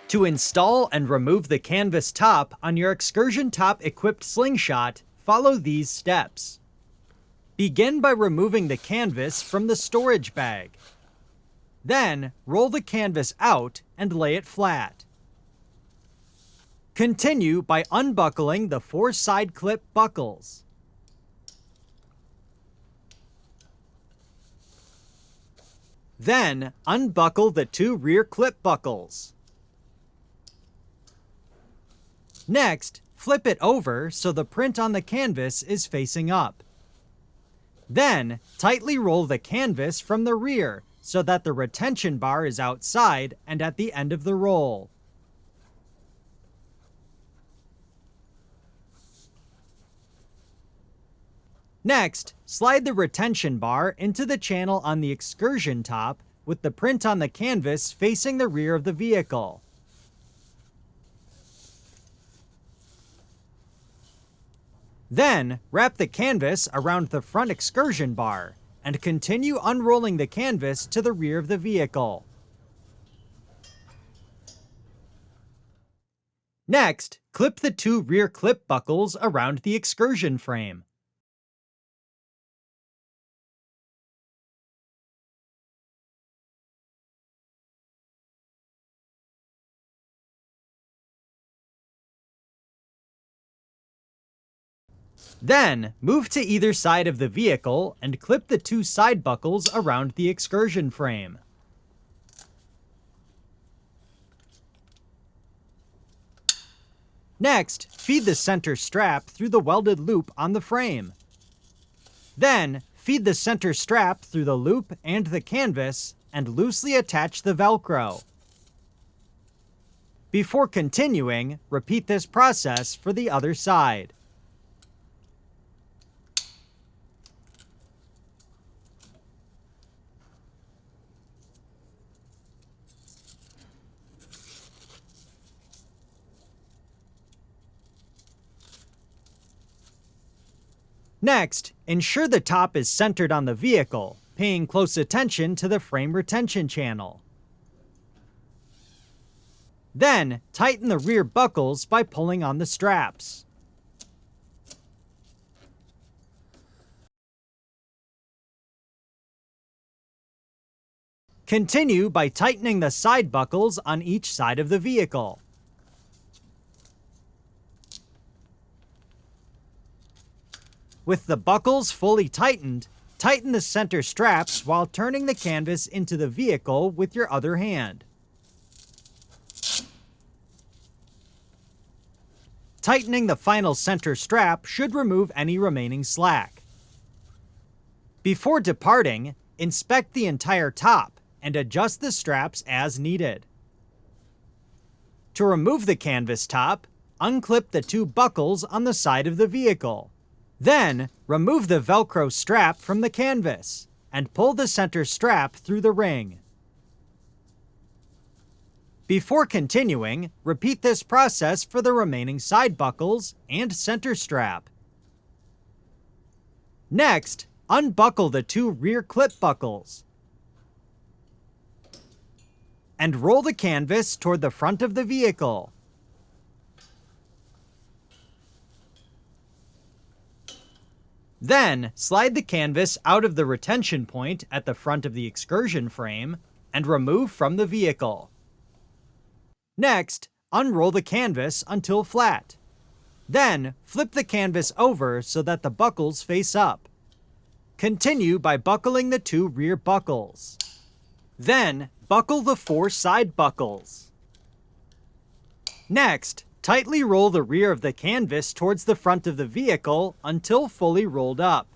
To install and remove the canvas top on your excursion top equipped slingshot, follow these steps. Begin by removing the canvas from the storage bag. Then, roll the canvas out and lay it flat. Continue by unbuckling the 4 side clip buckles. Then, unbuckle the 2 rear clip buckles. Next, flip it over so the print on the canvas is facing up. Then, tightly roll the canvas from the rear so that the retention bar is outside and at the end of the roll. Next, slide the retention bar into the channel on the excursion top with the print on the canvas facing the rear of the vehicle. Then, wrap the canvas around the front excursion bar and continue unrolling the canvas to the rear of the vehicle. Next, clip the 2 rear clip buckles around the excursion frame. Then, move to either side of the vehicle and clip the 2 side buckles around the excursion frame. Next, feed the center strap through the welded loop on the frame. Then, feed the center strap through the loop and the canvas and loosely attach the Velcro. Before continuing, repeat this process for the other side. Next, ensure the top is centered on the vehicle, paying close attention to the frame retention channel. Then, tighten the rear buckles by pulling on the straps. Continue by tightening the side buckles on each side of the vehicle. With the buckles fully tightened, tighten the center straps while turning the canvas into the vehicle with your other hand. Tightening the final center strap should remove any remaining slack. Before departing, inspect the entire top and adjust the straps as needed. To remove the canvas top, unclip the 2 buckles on the side of the vehicle. Then, remove the Velcro strap from the canvas and pull the center strap through the ring. Before continuing, repeat this process for the remaining side buckles and center strap. Next, unbuckle the 2 rear clip buckles and roll the canvas toward the front of the vehicle. Then, slide the canvas out of the retention point at the front of the excursion frame and remove from the vehicle. Next, unroll the canvas until flat. Then, flip the canvas over so that the buckles face up. Continue by buckling the 2 rear buckles. Then, buckle the 4 side buckles. Next, tightly roll the rear of the canvas towards the front of the vehicle until fully rolled up.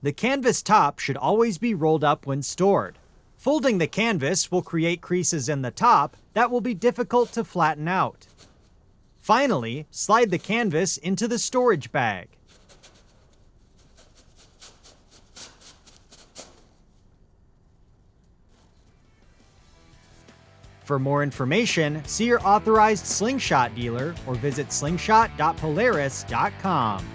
The canvas top should always be rolled up when stored. Folding the canvas will create creases in the top that will be difficult to flatten out. Finally, slide the canvas into the storage bag. For more information, see your authorized Slingshot dealer or visit slingshot.polaris.com.